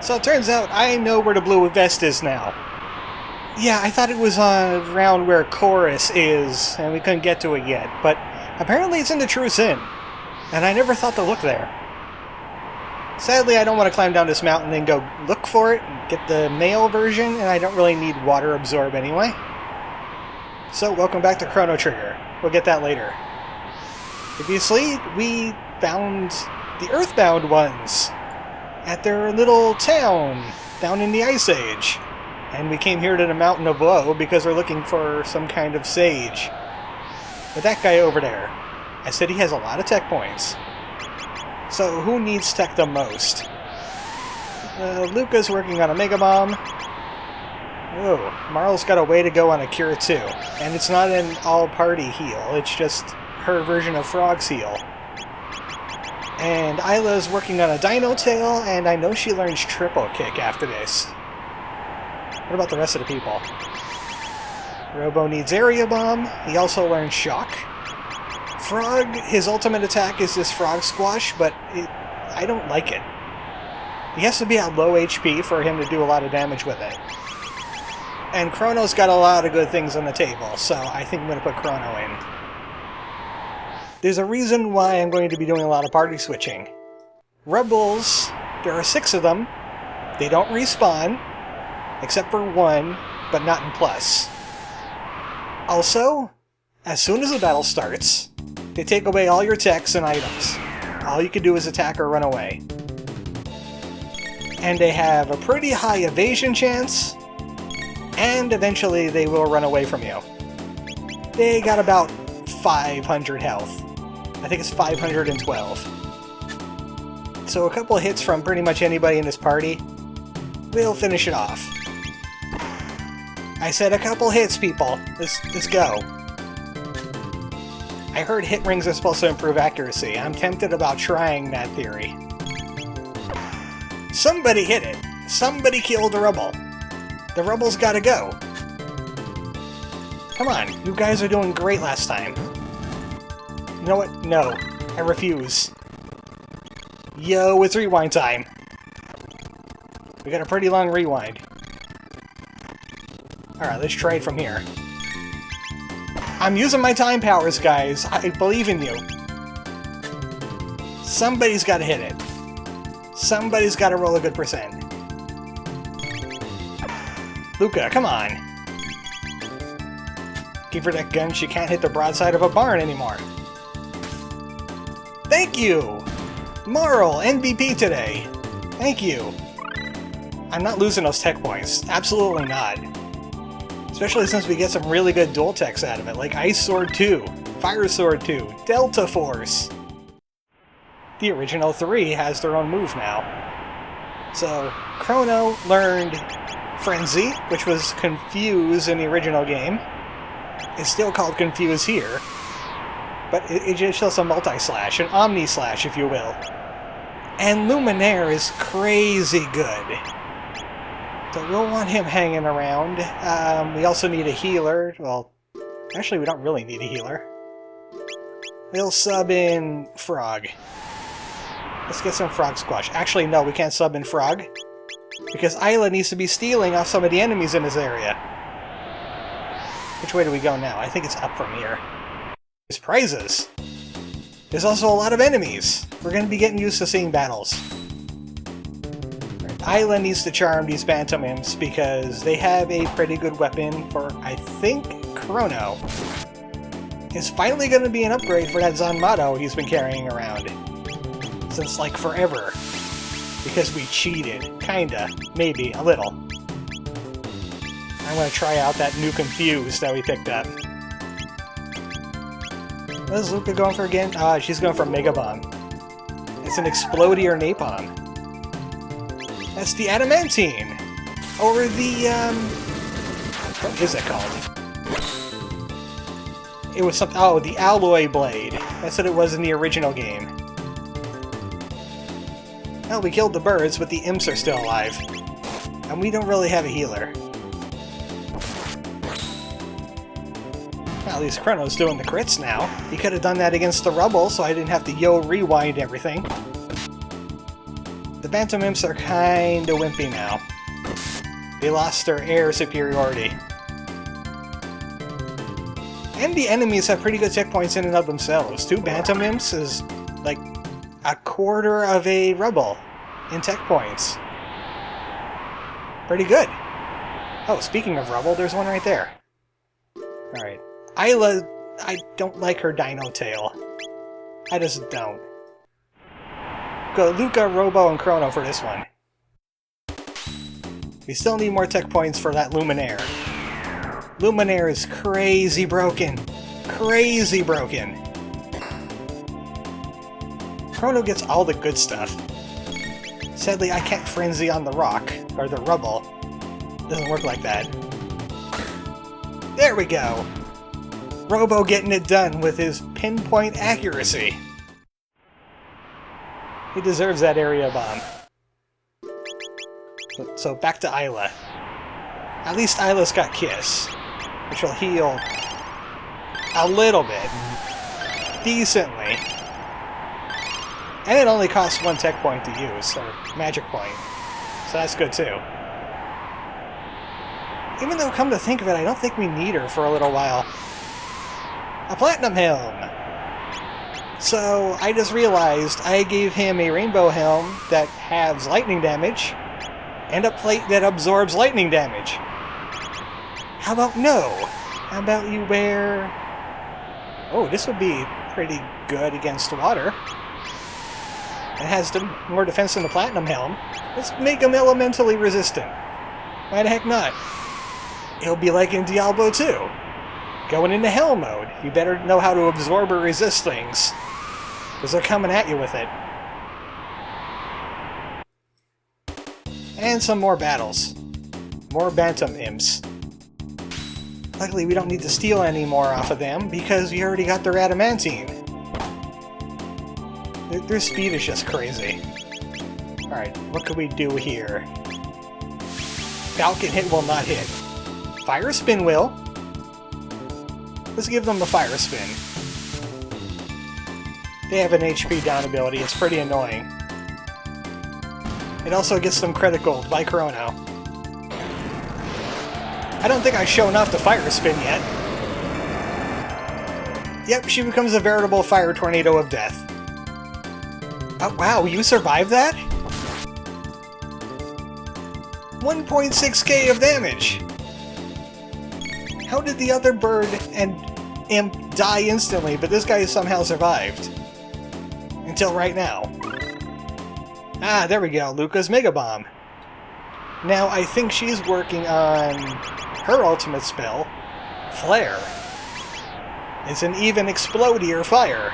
So it turns out I know where the blue vest is now. Yeah, I thought it was around where Chorus is, and we couldn't get to it yet, but apparently it's in the Truce Inn, and I never thought to look there. Sadly, I don't want to climb down this mountain and go look for it and get the male version, and I don't really need water absorb anyway. So, welcome back to Chrono Trigger. We'll get that later. Previously, we found the Earthbound ones at their little town down in the Ice Age. And we came here to the Mountain of Woe because we're looking for some kind of sage. But that guy over there, I said he has a lot of tech points. So who needs tech the most? Luca's working on a Mega Bomb. Oh, Marle's got a way to go on a Cure too. And it's not an all-party heal, it's just her version of Frog's heal. And Isla's working on a Dino Tail, and I know she learns Triple Kick after this. What about the rest of the people? Robo needs Area Bomb. He also learns Shock. Frog, his ultimate attack is this Frog Squash, but I don't like it. He has to be at low HP for him to do a lot of damage with it. And Chrono's got a lot of good things on the table, so I think I'm going to put Chrono in. There's a reason why I'm going to be doing a lot of party switching. Rebels, there are 6 of them. They don't respawn, except for 1, but not in Plus. Also, as soon as the battle starts, they take away all your techs and items. All you can do is attack or run away. And they have a pretty high evasion chance, and eventually they will run away from you. They got about 500 health. I think it's 512. So a couple hits from pretty much anybody in this party will finish it off. I said a couple hits, people. Let's go. I heard hit rings are supposed to improve accuracy. I'm tempted about trying that theory. Somebody hit it. Somebody killed the Rebel. The Rebel's gotta go. Come on, you guys are doing great last time. You know what? No. I refuse. Yo, it's rewind time. We got a pretty long rewind. Alright, let's try it from here. I'm using my time powers, guys. I believe in you. Somebody's gotta hit it. Somebody's gotta roll a good percent. Luca, come on. Give her that gun, she can't hit the broadside of a barn anymore. Thank you! MARLE, MVP today. Thank you. I'm not losing those tech points. Absolutely not. Especially since we get some really good dual techs out of it, like Ice Sword 2, Fire Sword 2, Delta Force. The original 3 has their own move now. So, Chrono learned Frenzy, which was Confuse in the original game. It's still called Confuse here, but it just does a multi-slash, an omni-slash, if you will. And Luminaire is crazy good. So we'll want him hanging around. We also need a healer. Well, actually we don't really need a healer. We'll sub in Frog. Let's get some Frog Squash. Actually, no, we can't sub in Frog, because Isla needs to be stealing off some of the enemies in this area. Which way do we go now? I think it's up from here. There's prizes. There's also a lot of enemies. We're going to be getting used to seeing battles. Right. Isla needs to charm these Phantoms because they have a pretty good weapon for, I think, Chrono. It's finally going to be an upgrade for that Zanmato he's been carrying around. Since, like, forever. Because we cheated. Kinda. Maybe. A little. I'm going to try out that new Confuse that we picked up. What is Luca going for again? She's going for Mega Bomb. It's an Explodey or Napalm. That's the Adamantine! Or the, what is it called? It was something. Oh, the Alloy Blade. That's what it was in the original game. Well, we killed the birds, but the imps are still alive. And we don't really have a healer. Well, at least Chrono's doing the crits now. He could have done that against the Rebel, so I didn't have to rewind everything. The the Bantam Imps are kinda wimpy now. They lost their air superiority. And the enemies have pretty good checkpoints in and of themselves. 2 Bantam Imps is like a quarter of a Rubble in tech points. Pretty good. Oh, speaking of Rubble, there's one right there. Alright. Isla, I don't like her dino tail. I just don't. Go Luca, Robo, and Chrono for this one. We still need more tech points for that Luminaire. Luminaire is crazy broken. Crazy broken. Chrono gets all the good stuff. Sadly, I can't frenzy on the rock, or the Rubble. Doesn't work like that. There we go! Robo getting it done with his pinpoint accuracy. He deserves that area bomb. So back to Isla. At least Isla's got Kiss, which will heal a little bit. Decently. And it only costs 1 tech point to use, or magic point. So that's good too. Even though, come to think of it, I don't think we need her for a little while. A Platinum Helm! So, I just realized I gave him a Rainbow Helm that halves lightning damage, and a plate that absorbs lightning damage. How about no? How about you wear... Oh, this would be pretty good against water. It has more defense than the Platinum Helm. Let's make him elementally resistant. Why the heck not? It'll be like in Diablo 2. Going into Hell mode, you better know how to absorb or resist things, because they're coming at you with it. And some more battles. More Bantam Imps. Luckily, we don't need to steal any more off of them, because we already got their Adamantine. Their speed is just crazy. Alright, what can we do here? Falcon Hit will not hit. Fire Spin will. Let's give them the Fire Spin. They have an HP down ability, it's pretty annoying. It also gets them credit gold by Chrono. I don't think I've shown off the Fire Spin yet. Yep, she becomes a veritable fire tornado of death. Oh, wow, you survived that? 1.6k of damage! How did the other bird and imp die instantly, but this guy somehow survived? Until right now. Ah, there we go, Luca's Mega Bomb. Now, I think she's working on her ultimate spell, Flare. It's an even explodier fire.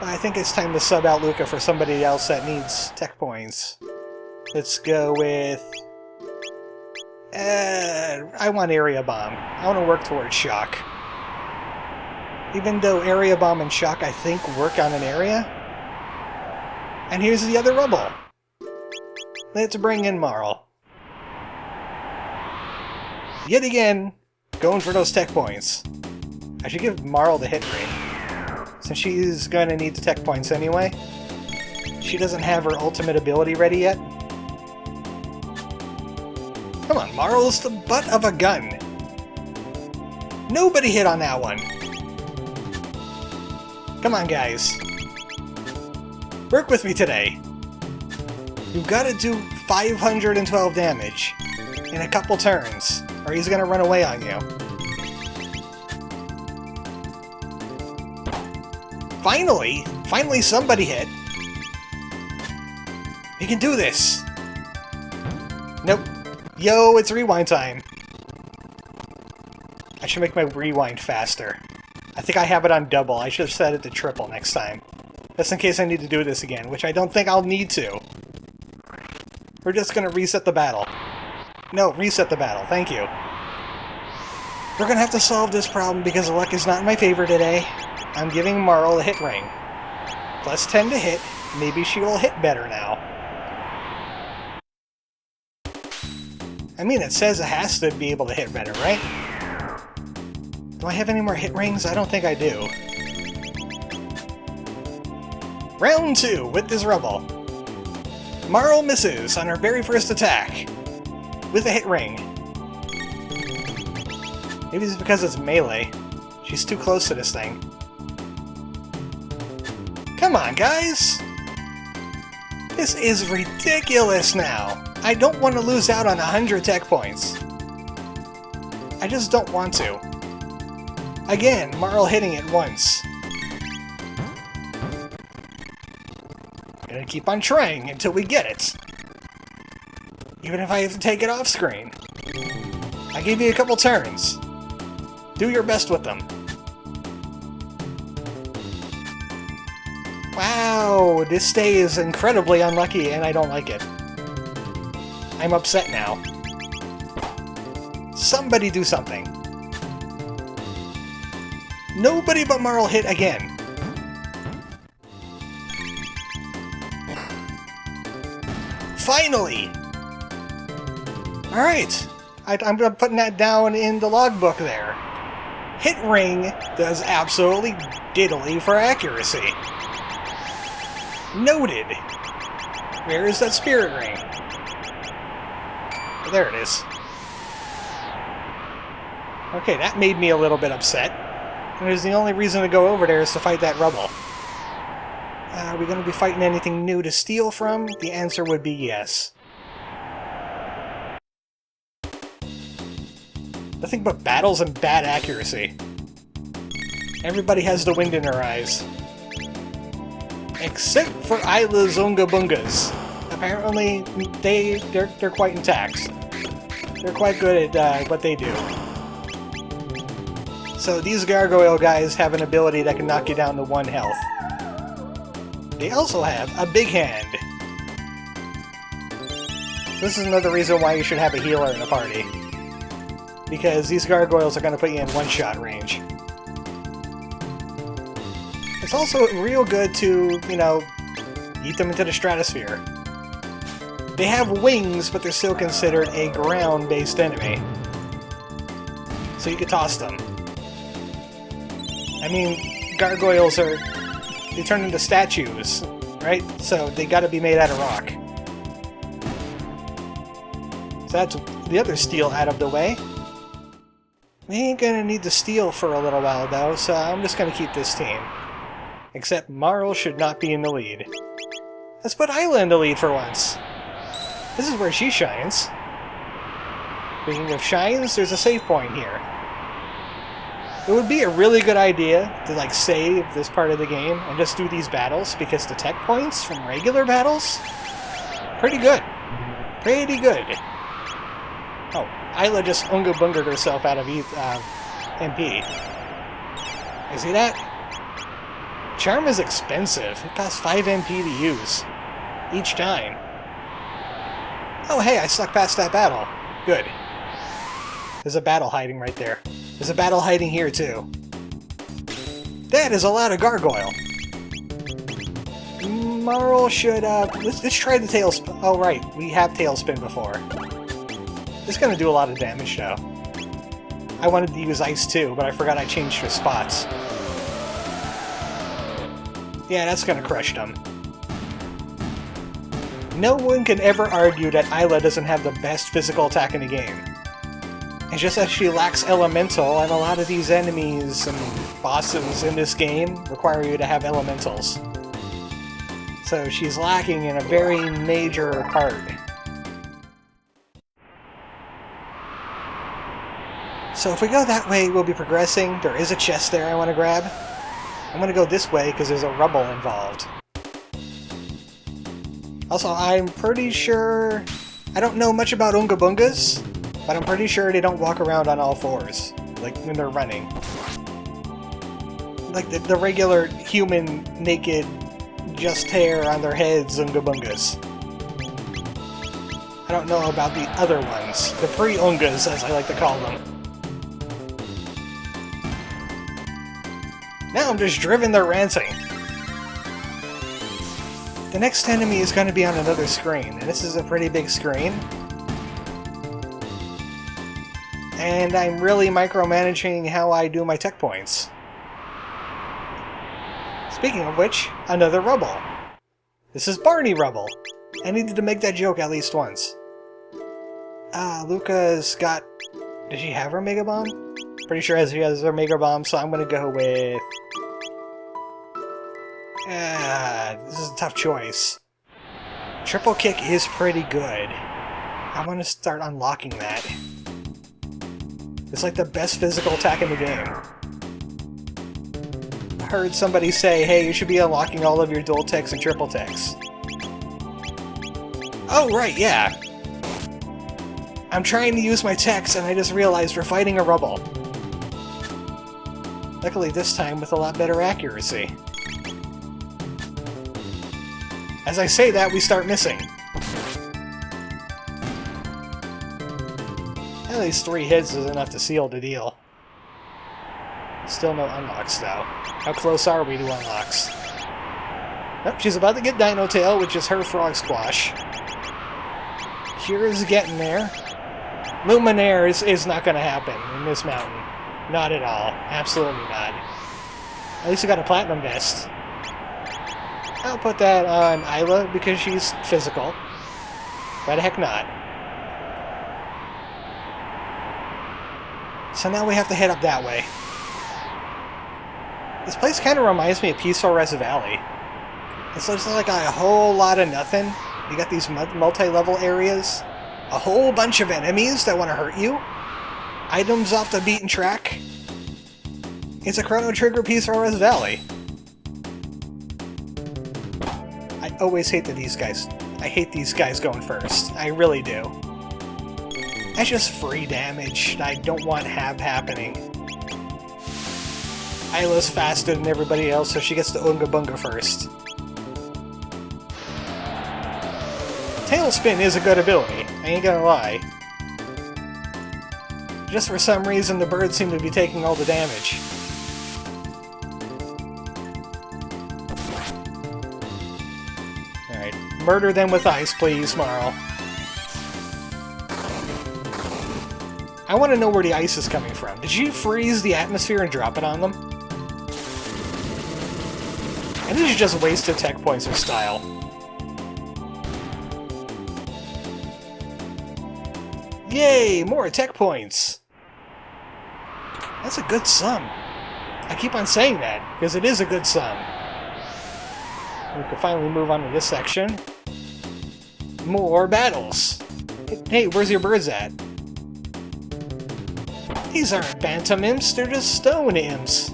I think it's time to sub out Luca for somebody else that needs tech points. Let's go with... I want Area Bomb. I want to work towards Shock. Even though Area Bomb and Shock, I think, work on an area. And here's the other Rubble. Let's bring in Marle. Yet again, going for those tech points. I should give Marle the hit ring, since she's gonna need the tech points anyway. She doesn't have her ultimate ability ready yet. Come on, Marle's the butt of a gun. Nobody hit on that one. Come on, guys. Work with me today. You've got to do 512 damage in a couple turns, or he's gonna run away on you. Finally! Finally somebody hit! You can do this! Nope. Yo, it's rewind time! I should make my rewind faster. I think I have it on double. I should have set it to triple next time. Just in case I need to do this again, which I don't think I'll need to. We're just gonna reset the battle. No, reset the battle. Thank you. We're gonna have to solve this problem because luck is not in my favor today. I'm giving Marle a hit ring. Plus 10 to hit. Maybe she will hit better now. I mean, it says it has to be able to hit better, right? Do I have any more hit rings? I don't think I do. Round 2 with this Rubble. Marle misses on her very first attack with a hit ring. Maybe it's because it's melee. She's too close to this thing. Come on, guys! This is ridiculous now! I don't want to lose out on 100 tech points. I just don't want to. Again, Marle hitting it once. Gonna keep on trying until we get it. Even if I have to take it off screen. I gave you a couple turns. Do your best with them. Wow, this stay is incredibly unlucky and I don't like it. I'm upset now. Somebody do something. Nobody but Marle hit again. Finally! Alright, I'm putting that down in the logbook there. Hit ring does absolutely diddly for accuracy. Noted. Where is that spirit ring? Oh, there it is. Okay, that made me a little bit upset. And the only reason to go over there is to fight that rubble. Are we going to be fighting anything new to steal from? The answer would be yes. Nothing but battles and bad accuracy. Everybody has the wind in their eyes. Except for Isla's Unga Bungas. Apparently, they're quite intact. They're quite good at what they do. So these gargoyle guys have an ability that can knock you down to 1 health. They also have a big hand. This is another reason why you should have a healer in the party. Because these gargoyles are going to put you in one-shot range. It's also real good to, you know, eat them into the stratosphere. They have wings, but they're still considered a ground-based enemy. So you can toss them. I mean, gargoyles they turn into statues, right? So they gotta be made out of rock. So that's the other steel out of the way. We ain't gonna need the steel for a little while though, so I'm just gonna keep this team. Except Marle should not be in the lead. Let's put Isla in the lead for once. This is where she shines. Speaking of shines, there's a save point here. It would be a really good idea to like save this part of the game and just do these battles because the tech points from regular battles, pretty good. Pretty good. Oh, Isla just Unga Bungered herself out of MP. You see that? Charm is expensive. It costs 5 MP to use. Each time. Oh hey, I snuck past that battle. Good. There's a battle hiding right there. There's a battle hiding here too. That is a lot of gargoyle. Marle should, let's try the tailspin. Oh right, we have tailspin before. It's gonna do a lot of damage though. I wanted to use ice too, but I forgot I changed the spots. Yeah, that's gonna crush them. No one can ever argue that Isla doesn't have the best physical attack in the game. It's just that she lacks elemental, and a lot of these enemies and bosses in this game require you to have elementals. So she's lacking in a very major part. So if we go that way, we'll be progressing. There is a chest there I want to grab. I'm going to go this way because there's a rubble involved. Also, I'm pretty sure... I don't know much about Unga Bungas, but I'm pretty sure they don't walk around on all fours, like when they're running. Like the regular human, naked, just hair on their heads Unga Bungas. I don't know about the other ones, the pre-Ungas as I like to call them. Now I'm just driven there ranting. The next enemy is going to be on another screen, and this is a pretty big screen. And I'm really micromanaging how I do my tech points. Speaking of which, another rubble. This is Barney Rubble. I needed to make that joke at least once. Luca's got... Does she have her Mega Bomb? Pretty sure she has her Mega Bomb, so I'm gonna go with... this is a tough choice. Triple Kick is pretty good. I want to start unlocking that. It's like the best physical attack in the game. I heard somebody say, hey, you should be unlocking all of your dual techs and triple techs. Oh, right, yeah. I'm trying to use my techs and I just realized we're fighting a rubble. Luckily this time with a lot better accuracy. As I say that, we start missing. At least 3 hits is enough to seal the deal. Still no unlocks, though. How close are we to unlocks? Oh, she's about to get Dino Tail, which is her Frog Squash. Cura's getting there. Luminaire is not going to happen in this mountain. Not at all. Absolutely not. At least we got a Platinum Vest. I'll put that on Isla because she's physical. Why the heck not? So now we have to head up that way. This place kind of reminds me of Peaceful Rest Valley. It's just like a whole lot of nothing. You got these multi-level areas. A whole bunch of enemies that want to hurt you. Items off the beaten track. It's a Chrono Trigger Peaceful Rest Valley. I always hate these guys. I hate these guys going first. I really do. That's just free damage that I don't want to have happening. Isla's faster than everybody else, so she gets the Oonga Boonga first. Tailspin is a good ability, I ain't gonna lie. Just for some reason, the birds seem to be taking all the damage. Alright, murder them with ice, please, Marle. I want to know where the ice is coming from. Did you freeze the atmosphere and drop it on them? I think you just wasted tech points of style. Yay! More tech points! That's a good sum. I keep on saying that, because it is a good sum. We can finally move on to this section. More battles! Hey, where's your birds at? These aren't Bantam Imps, they're just Stone Imps.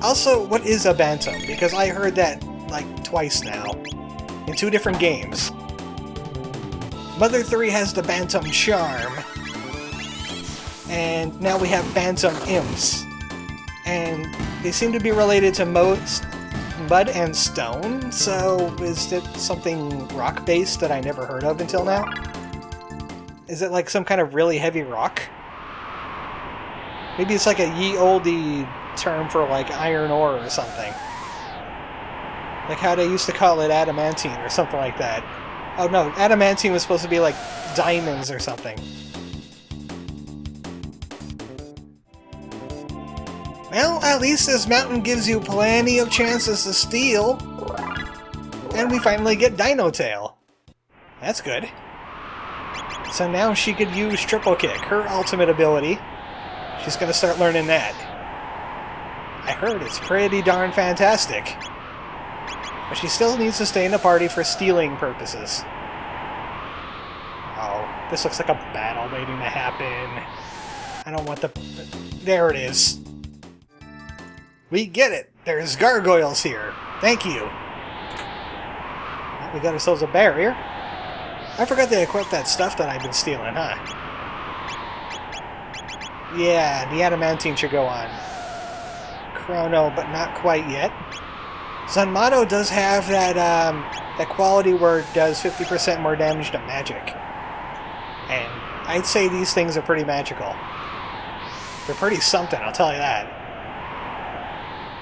Also, what is a Bantam? Because I heard that, like, twice now. In 2 different games. Mother 3 has the Bantam Charm. And now we have Bantam Imps. And they seem to be related to Mud and Stone, so is it something rock-based that I never heard of until now? Is it like some kind of really heavy rock? Maybe it's like a ye olde term for like iron ore or something. Like how they used to call it adamantine or something like that. Oh no, adamantine was supposed to be like diamonds or something. Well, at least this mountain gives you plenty of chances to steal. And we finally get Dino Tail. That's good. So now she could use Triple Kick, her ultimate ability. She's gonna start learning that. I heard it's pretty darn fantastic. But she still needs to stay in the party for stealing purposes. Oh, this looks like a battle waiting to happen. I don't want the... There it is. We get it! There's gargoyles here! Thank you! Well, we got ourselves a barrier. I forgot to equip that stuff that I've been stealing, huh? Yeah, the adamantine should go on. Chrono, but not quite yet. Zanmato does have that, that quality where it does 50% more damage to magic. And I'd say these things are pretty magical. They're pretty something, I'll tell you that.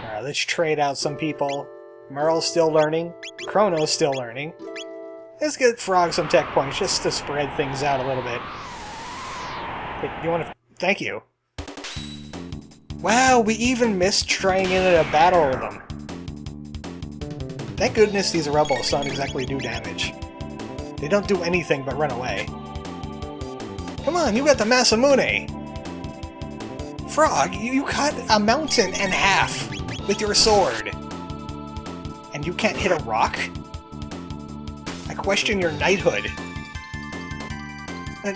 Alright, let's trade out some people. Marle's still learning. Chrono's still learning. Let's get Frog some tech points just to spread things out a little bit. Wait, you want to... Thank you. Wow, we even missed trying in a battle with them. Thank goodness these rebels don't exactly do damage. They don't do anything but run away. Come on, you got the Masamune! Frog, you cut a mountain in half with your sword. And you can't hit a rock? I question your knighthood.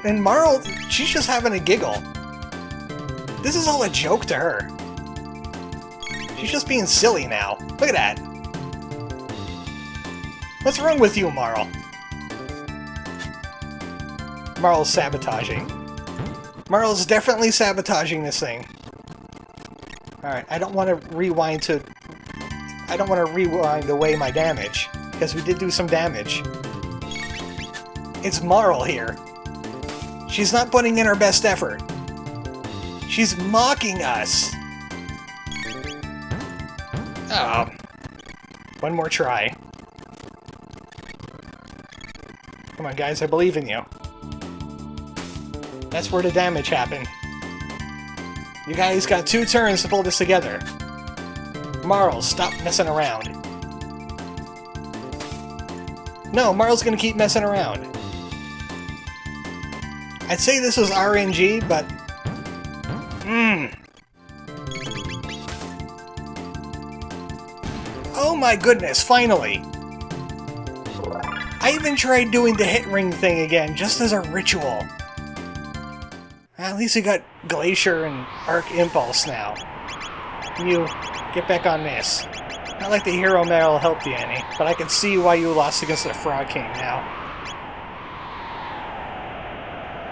And Marle, she's just having a giggle. This is all a joke to her. She's just being silly now. Look at that. What's wrong with you, Marle? Marle's sabotaging. Marle's definitely sabotaging this thing. Alright, I don't want to rewind away my damage, because we did do some damage. It's Marle here. She's not putting in her best effort. She's mocking us. Oh. One more try. Come on, guys, I believe in you. That's where the damage happened. You guys got 2 turns to pull this together. Marle, stop messing around. No, Marle's gonna keep messing around. I'd say this was RNG, but... Oh my goodness, finally! I even tried doing the hit ring thing again, just as a ritual. At least you got Glacier and Arc Impulse now. You get back on this. Not like the Hero Medal helped you any, but I can see why you lost against the Frog King now.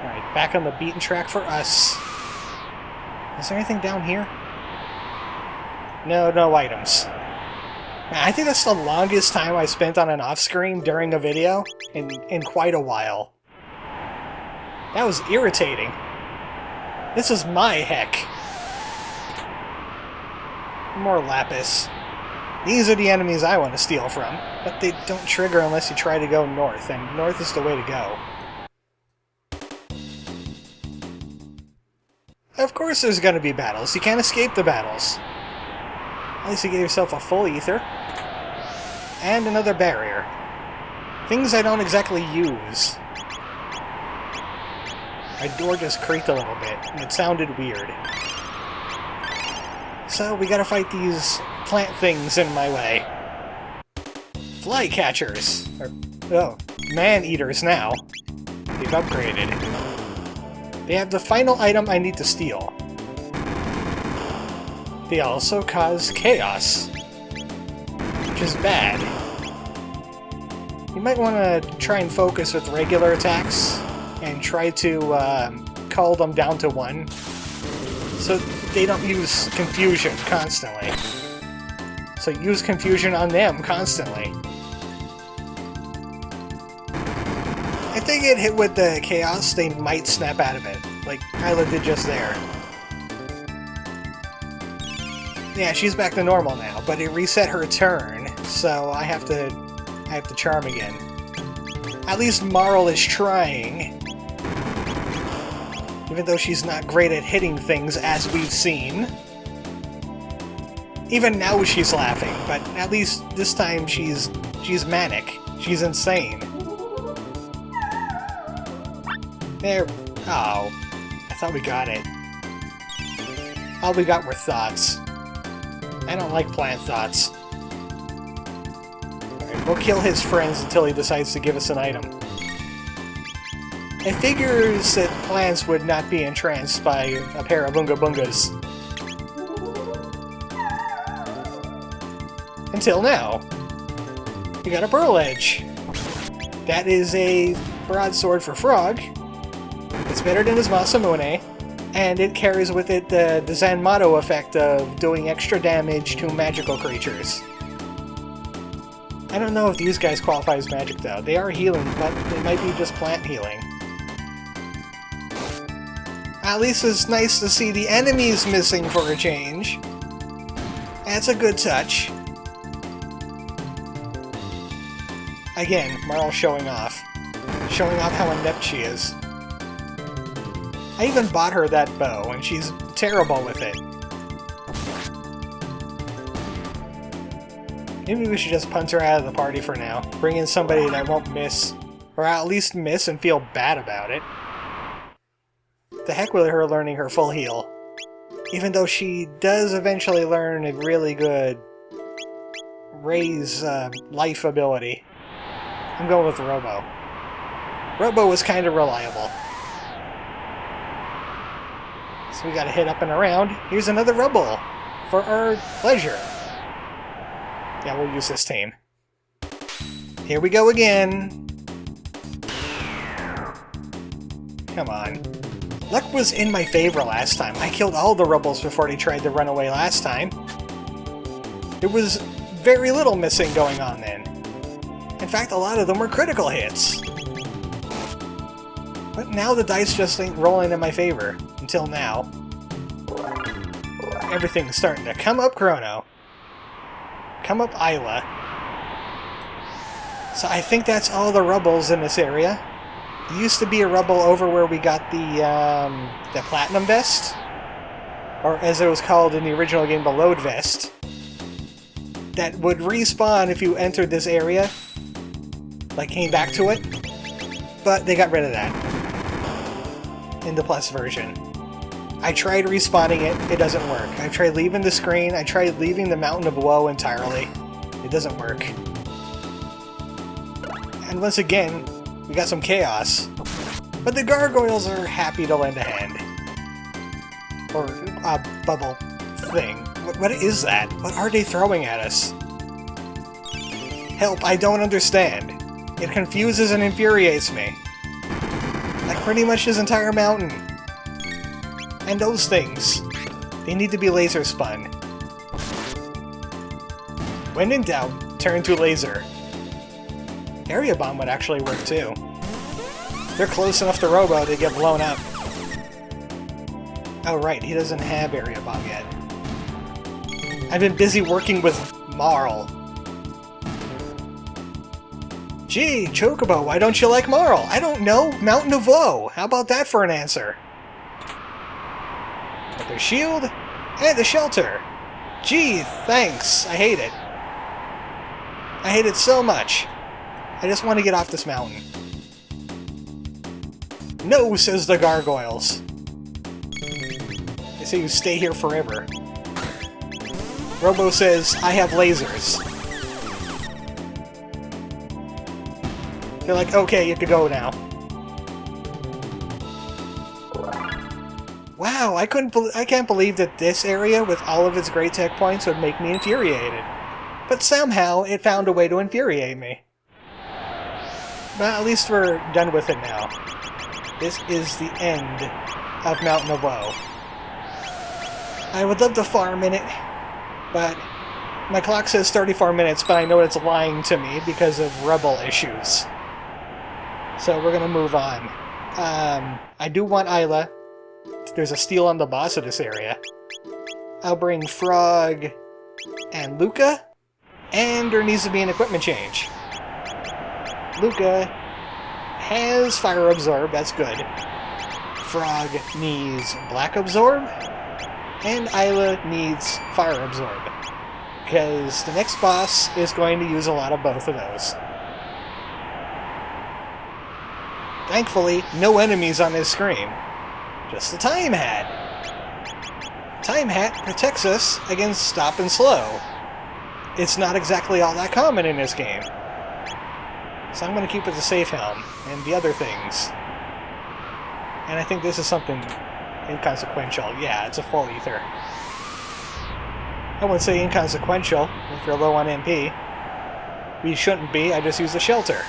Alright, back on the beaten track for us. Is there anything down here? No items. I think that's the longest time I spent on an off-screen during a video in quite a while. That was irritating. This is my heck. More Lapis. These are the enemies I want to steal from, but they don't trigger unless you try to go north, and north is the way to go. Of course there's gonna be battles. You can't escape the battles. At least you get yourself a full ether. And another barrier. Things I don't exactly use. My door just creaked a little bit, and it sounded weird. So we gotta fight these plant things in my way. Flycatchers! Or, man-eaters now. They've upgraded. They have the final item I need to steal. They also cause chaos, which is bad. You might want to try and focus with regular attacks and try to cull them down to 1 so they don't use confusion constantly. So use confusion on them constantly. If they get hit with the chaos, they might snap out of it, like Kyla did just there. Yeah, she's back to normal now, but it reset her turn, so I have to charm again. At least Marle is trying. Even though she's not great at hitting things, as we've seen. Even now she's laughing, but at least this time she's manic. She's insane. There. Oh. I thought we got it. All we got were thoughts. I don't like plant thoughts. Alright, we'll kill his friends until he decides to give us an item. It figures that plants would not be entranced by a pair of Bunga Bungas. Until now. We got a Burl Edge. That is a broadsword for Frog. It's better than his Masamune, and it carries with it the Zanmato effect of doing extra damage to magical creatures. I don't know if these guys qualify as magic though. They are healing, but they might be just plant healing. At least it's nice to see the enemies missing for a change. That's a good touch. Again, Marle showing off. Showing off how inept she is. I even bought her that bow, and she's terrible with it. Maybe we should just punt her out of the party for now. Bring in somebody that won't miss, or at least miss and feel bad about it. The heck with her learning her full heal. Even though she does eventually learn a really good raise life ability. I'm going with Robo. Robo was kind of reliable. So we gotta hit up and around. Here's another Rubble for our pleasure. Yeah, we'll use this team. Here we go again. Come on. Luck was in my favor last time. I killed all the Rubbles before they tried to run away last time. There was very little missing going on then. In fact, a lot of them were critical hits. But now the dice just ain't rolling in my favor. Until now. Everything's starting to come up Chrono. Come up Isla. So I think that's all the Rubbles in this area. There used to be a Rubble over where we got the Platinum Vest. Or as it was called in the original game, the Load Vest. That would respawn if you entered this area. Like, came back to it. But they got rid of that. In the Plus version. I tried respawning it, it doesn't work. I tried leaving the screen, I tried leaving the Mountain of Woe entirely. It doesn't work. And once again, we got some chaos. But the gargoyles are happy to lend a hand. Or a bubble thing. What is that? What are they throwing at us? Help, I don't understand. It confuses and infuriates me. Like pretty much this entire mountain. And those things. They need to be laser spun. When in doubt, turn to laser. Area bomb would actually work too. They're close enough to Robo to get blown up. Oh right, he doesn't have area bomb yet. I've been busy working with MARLE. Gee, Chocobo, why don't you like MARLE? I don't know. Mountain of Woe. How about that for an answer? Another shield and a shelter. Gee, thanks. I hate it. I hate it so much. I just want to get off this mountain. No, says the gargoyles. They say you stay here forever. Robo says, I have lasers. They're like, okay, you can go now. Wow, I can't believe that this area, with all of its great tech points, would make me infuriated. But somehow, it found a way to infuriate me. But at least we're done with it now. This is the end of Mountain of Woe. I would love to farm in it, but my clock says 34 minutes, but I know it's lying to me because of rebel issues. So we're gonna move on. I do want Isla. There's a steal on the boss of this area. I'll bring Frog and Luca, and there needs to be an equipment change. Luca has Fire Absorb, that's good. Frog needs Black Absorb, and Isla needs Fire Absorb. Because the next boss is going to use a lot of both of those. Thankfully, no enemies on this screen. Just the Time Hat. Time Hat protects us against stop and slow. It's not exactly all that common in this game. So I'm going to keep with the Safe Helm and the other things. And I think this is something inconsequential. Yeah, it's a full ether. I wouldn't say inconsequential if you're low on MP. We shouldn't be, I just use the shelter.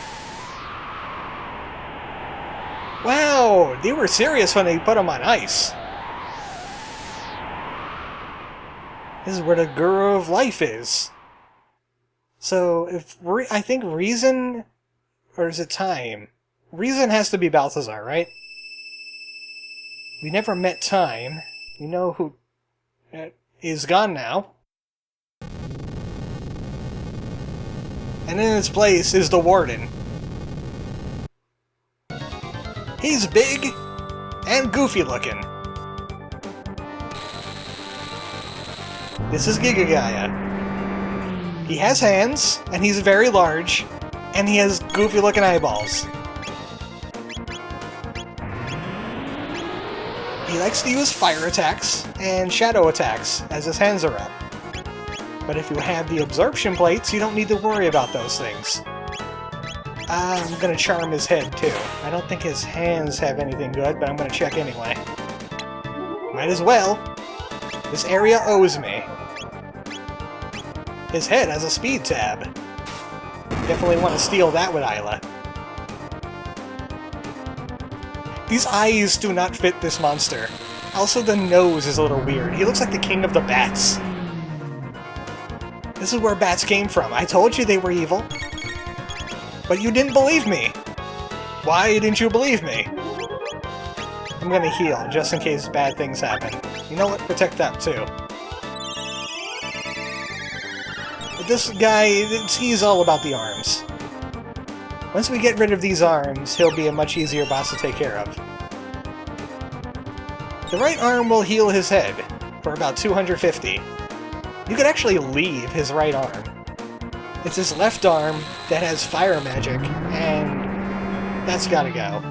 Wow, they were serious when they put them on ice. This is where the Guru of Life is. So, if I think Reason, or is it Time? Reason has to be Balthazar, right? We never met Time. We know who is gone now. And in its place is the Warden. He's big and goofy looking. This is Gigagaya. He has hands, and he's very large, and he has goofy-looking eyeballs. He likes to use fire attacks and shadow attacks as his hands are up. But if you have the absorption plates, you don't need to worry about those things. I'm gonna charm his head, too. I don't think his hands have anything good, but I'm gonna check anyway. Might as well. This area owes me. His head has a speed tab. Definitely want to steal that with Isla. These eyes do not fit this monster. Also, the nose is a little weird. He looks like the king of the bats. This is where bats came from. I told you they were evil. But you didn't believe me. Why didn't you believe me? I'm gonna heal, just in case bad things happen. You know what? Protect that, too. But this guy, he's all about the arms. Once we get rid of these arms, he'll be a much easier boss to take care of. The right arm will heal his head for about 250. You could actually leave his right arm. It's his left arm that has fire magic, and that's gotta go.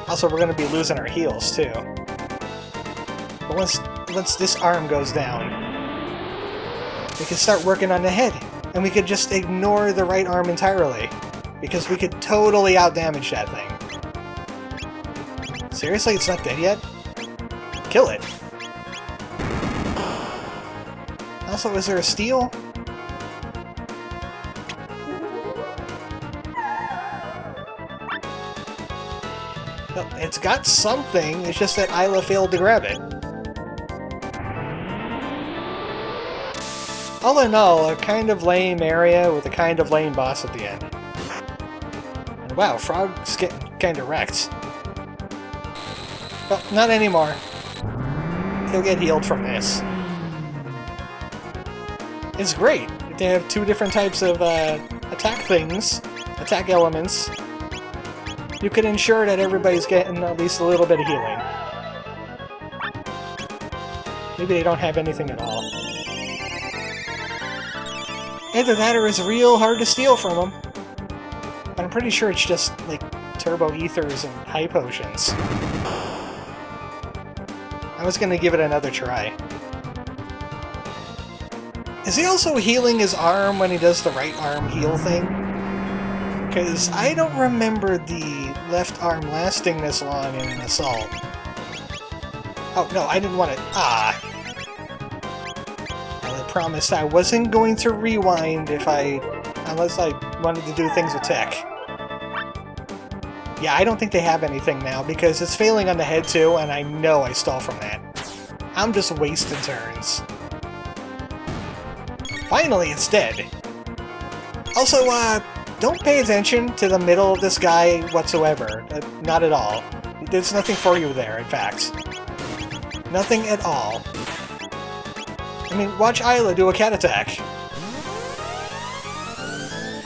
Also, we're gonna be losing our heals, too. But once this arm goes down, we can start working on the head, and we could just ignore the right arm entirely, because we could totally outdamage that thing. Seriously, it's not dead yet? Kill it. Also, is there a steal? No, it's got something, it's just that Isla failed to grab it. All in all, a kind of lame area with a kind of lame boss at the end. And wow, Frog's getting kinda wrecked. Well, not anymore. He'll get healed from this. It's great. They have two different types of attack things, attack elements. You can ensure that everybody's getting at least a little bit of healing. Maybe they don't have anything at all. Either that or it's real hard to steal from them. But I'm pretty sure it's just, like, turbo ethers and high potions. I was gonna give it another try. Is he also healing his arm when he does the right arm heal thing? Because I don't remember the left arm lasting this long in an assault. Oh, no, I didn't want it. Ah! Well, I promised I wasn't going to rewind unless I wanted to do things with tech. Yeah, I don't think they have anything now, because it's failing on the head too, and I know I stole from that. I'm just wasting turns. Finally, it's dead. Also, don't pay attention to the middle of this guy whatsoever. Not at all. There's nothing for you there, in fact. Nothing at all. I mean, watch Isla do a cat attack.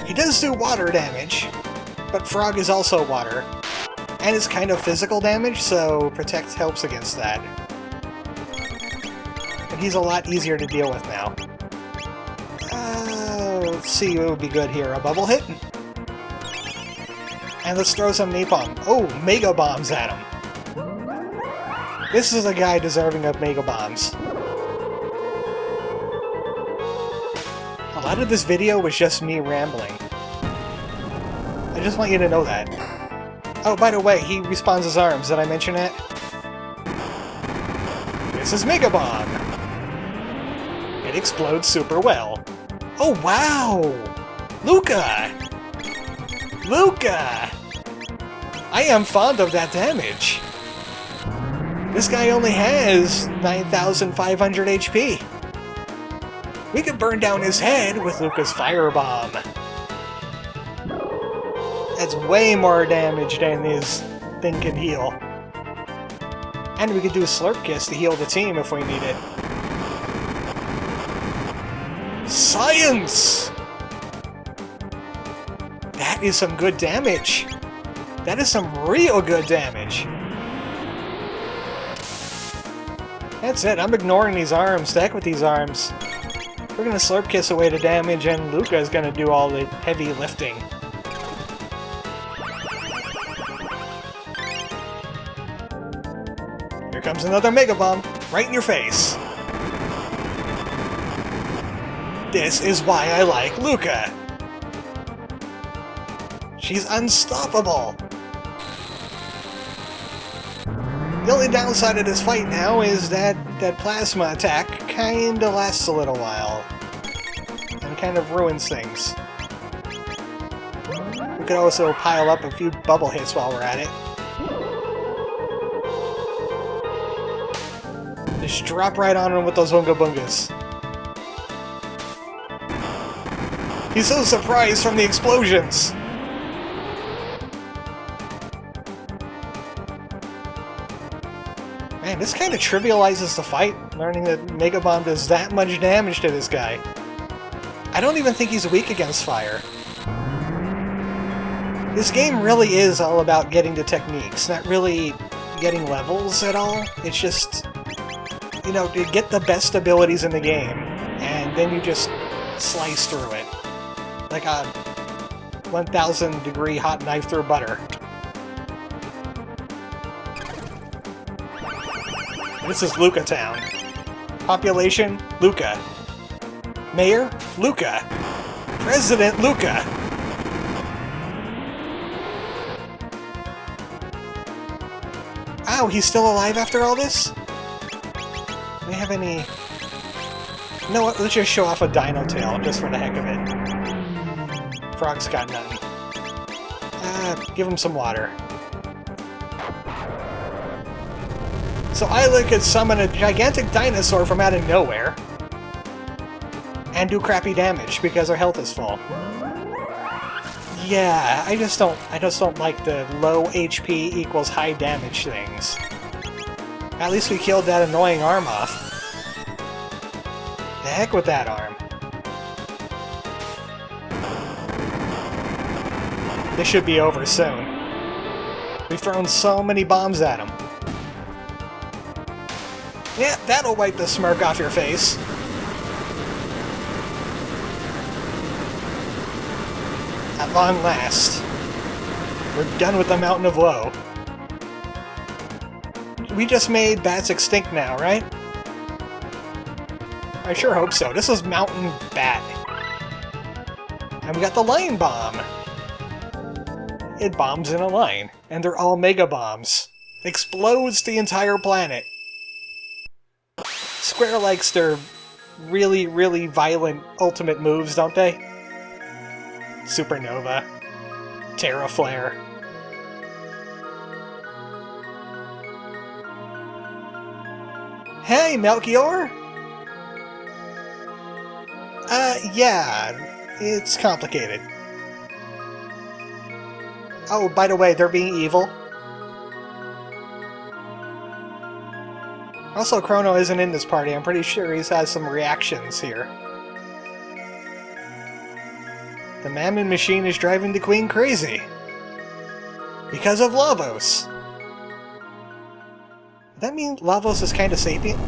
He does do water damage, but Frog is also water. And it's kind of physical damage, so Protect helps against that. And he's a lot easier to deal with now. Let's see what would be good here. A bubble hit? And let's throw some napalm. Oh, mega bombs at him. This is a guy deserving of mega bombs. A lot of this video was just me rambling. I just want you to know that. Oh, by the way, he respawns his arms. Did I mention that? This is Mega Bomb! It explodes super well. Oh, wow! Luca! Luca! I am fond of that damage. This guy only has 9,500 HP. We could burn down his head with Luca's firebomb. That's way more damage than his thing can heal. And we could do a Slurp Kiss to heal the team if we need it. Science! That is some good damage. That is some real good damage. That's it, I'm ignoring these arms. The heck with these arms. We're gonna Slurp Kiss away the damage, and Luca is gonna do all the heavy lifting. Here comes another Mega Bomb, right in your face. This is why I like Luca. She's unstoppable. The only downside of this fight now is that plasma attack kinda lasts a little while. And kind of ruins things. We could also pile up a few bubble hits while we're at it. Just drop right on him with those Oonga Boongas. He's so surprised from the explosions! Man, this kind of trivializes the fight, learning that Mega Bomb does that much damage to this guy. I don't even think he's weak against fire. This game really is all about getting the techniques, not really getting levels at all. It's just, you know, to get the best abilities in the game, and then you just slice through it. Like a 1,000 degree hot knife through butter. This is Luca Town. Population, Luca. Mayor, Luca. President, Luca. Ow, he's still alive after all this? Do we have any... You know what, let's just show off a dino tail, just for the heck of it. Frog's got nothing. Give him some water. So Isla could summon a gigantic dinosaur from out of nowhere and do crappy damage because her health is full. Yeah, I just don't like the low HP equals high damage things. At least we killed that annoying arm off. The heck with that arm. This should be over soon. We've thrown so many bombs at him. Yeah, that'll wipe the smirk off your face. At long last. We're done with the Mountain of Woe. We just made bats extinct now, right? I sure hope so. This is Mountain Bat. And we got the Line Bomb. It bombs in a line, and they're all Mega Bombs. Explodes the entire planet. Square likes their really, really violent ultimate moves, don't they? Supernova. Terra Flare. Hey, Melchior! Yeah, it's complicated. Oh, by the way, they're being evil. Also, Chrono isn't in this party. I'm pretty sure he's had some reactions here. The Mammon Machine is driving the Queen crazy. Because of Lavos. Does that mean Lavos is kind of sapient?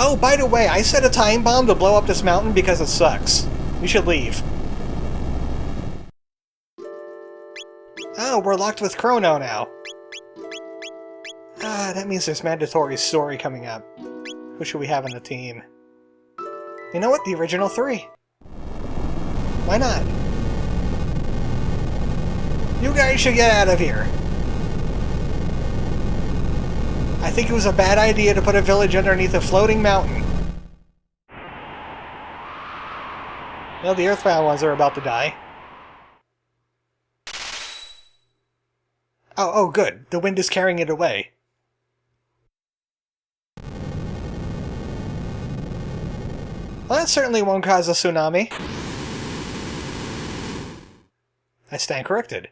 Oh, by the way, I set a time bomb to blow up this mountain because it sucks. We should leave. Oh, we're locked with Chrono now. Ah, that means there's mandatory story coming up. Who should we have on the team? You know what? The original 3. Why not? You guys should get out of here. I think it was a bad idea to put a village underneath a floating mountain. Well, the Earthbound ones are about to die. Oh, good. The wind is carrying it away. Well, that certainly won't cause a tsunami. I stand corrected.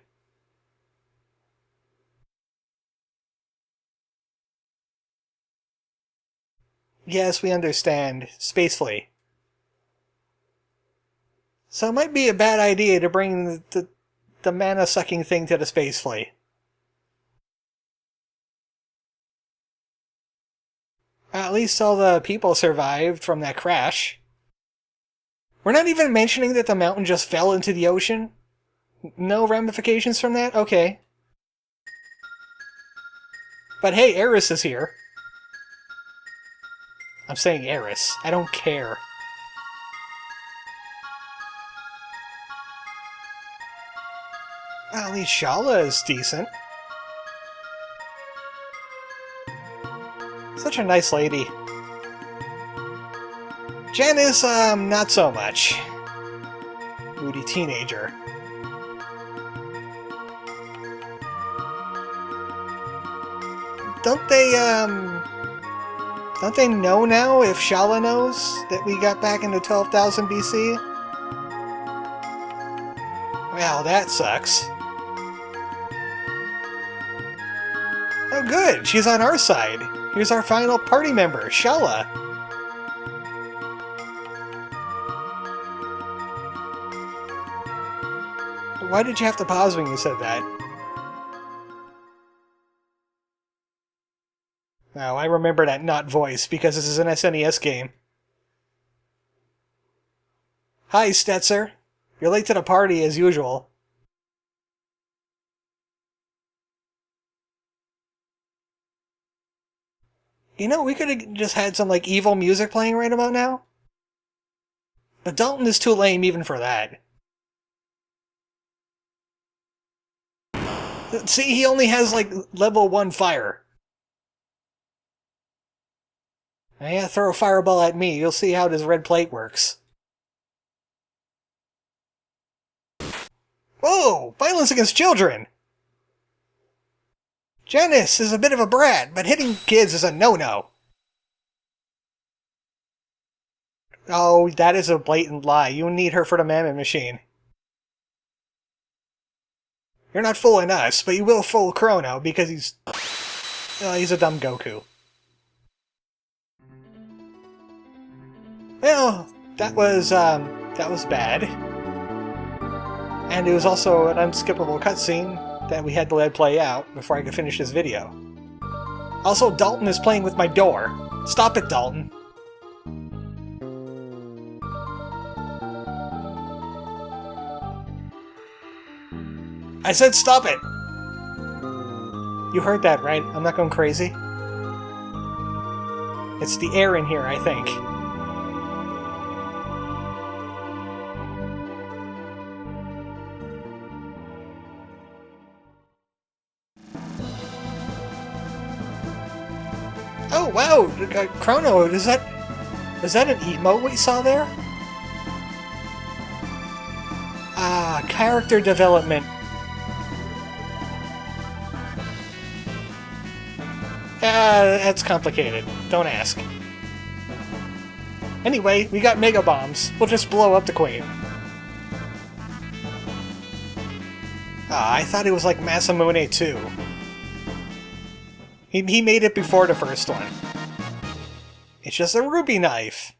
Yes, we understand. Spacefully. So it might be a bad idea to bring the mana-sucking thing to the Spacefleet. At least all the people survived from that crash. We're not even mentioning that the mountain just fell into the ocean? No ramifications from that? Okay. But hey, Eris is here. I'm saying Eris. I don't care. Well, at least Shala is decent. Such a nice lady. Janice, not so much. Moody teenager. Don't they know now, if Shala knows, that we got back into 12,000 BC? Well, that sucks. Oh good, she's on our side. Here's our final party member, Shala. Why did you have to pause when you said that? Oh, I remember that not voice, because this is an SNES game. Hi, Stetzer. You're late to the party, as usual. You know, we could have just had some, like, evil music playing right about now. But Dalton is too lame even for that. See, he only has, like, level 1 fire. Yeah, throw a fireball at me. You'll see how this red plate works. Whoa! Violence against children! Janice is a bit of a brat, but hitting kids is a no-no. Oh, that is a blatant lie. You need her for the Mammoth Machine. You're not fooling us, but you will fool Chrono, because he's a dumb Goku. Well, that was bad. And it was also an unskippable cutscene that we had to let play out before I could finish this video. Also, Dalton is playing with my door. Stop it, Dalton. I said stop it! You heard that, right? I'm not going crazy? It's the air in here, I think. Oh, wow! Chrono, is that an emote we saw there? Ah, character development. That's complicated. Don't ask. Anyway, we got mega bombs. We'll just blow up the Queen. Ah, I thought it was like Masamune 2. He made it before the first one. It's just a ruby knife.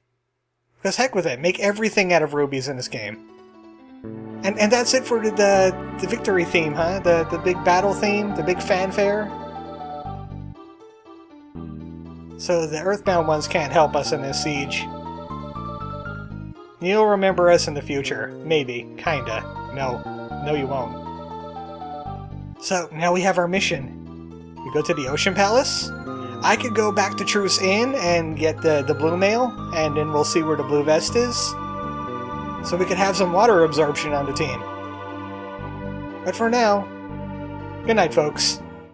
Because heck with it, make everything out of rubies in this game. And that's it for the victory theme, huh? The big battle theme, the big fanfare. So the Earthbound ones can't help us in this siege. You'll remember us in the future. Maybe. Kinda. No. No, you won't. So, now we have our mission. We go to the Ocean Palace. I could go back to Truce Inn and get the blue mail, and then we'll see where the blue vest is. So we could have some water absorption on the team. But for now, good night, folks.